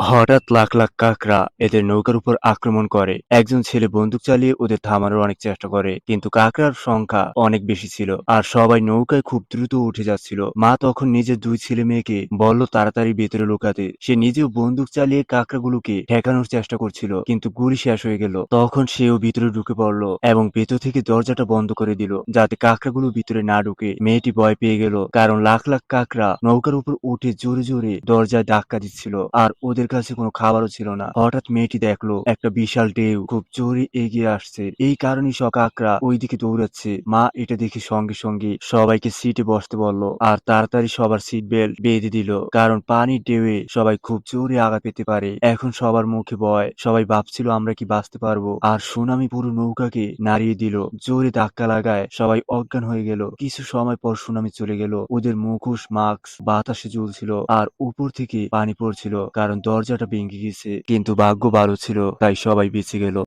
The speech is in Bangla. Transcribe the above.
হঠাৎ লাখ লাখ কাকড়া এদের নৌকার উপর আক্রমণ করে। একজন ছেলে বন্দুক চালিয়ে ওদের থামানোর অনেক চেষ্টা করে, কিন্তু কাকড়ার সংখ্যা অনেক বেশি ছিল আর সবাই নৌকায় খুব দ্রুত উঠে যাচ্ছিল। মা তখন নিজের দুই ছেলে মেয়েকে বলল তাড়াতাড়ি ভেতরে লুকাতে। সে নিজেও বন্দুক চালিয়ে কাকড়াগুলোকে ঠেকানোর চেষ্টা করছিল, কিন্তু গুলি শেষ হয়ে গেল। তখন সেও ভিতরে ঢুকে পড়ল এবং ভেতর থেকে দরজাটা বন্ধ করে দিল যাতে কাকড়াগুলো ভিতরে না ঢুকে। মেয়েটি ভয় পেয়ে গেল, কারণ লাখ লাখ কাকড়া নৌকার উপর উঠে জোরে জোরে দরজায় ধাক্কা দিচ্ছিল আর ওদের কাছে কোনো খাবারও ছিল না। হঠাৎ মেয়েটি দেখলো একটা বিশাল ঢেউ খুব জোরে এগিয়ে আসছে। এই কারণেই সব কাকড়া ওইদিকে দৌড়াচ্ছে। মা এটা দেখে সঙ্গে সঙ্গে সবাইকে সিটে বসতে বলল আর তাড়াতাড়ি সবার সিট বেল্ট বেঁধে দিল, কারণ পানির ঢেউয়ে সবাই খুব জোরে আঘাত পেতে পারে। এখন সবার মুখে ভয়, সবাই ভাবছিল আমরা কি বাঁচতে পারবো। আর সুনামি পুরো নৌকাকে নাড়িয়ে দিল, জোরে ধাক্কা লাগায় সবাই অজ্ঞান হয়ে গেল। কিছু সময় পর সুনামি চলে গেল। ওদের মুখোশ মাস্ক বাতাসে ঝুলছিল আর উপর থেকে পানি পড়ছিল, কারণ দরজাটা ভেঙে গেছে। কিন্তু ভাগ্য ভালো ছিল, তাই সবাই বেঁচে গেল।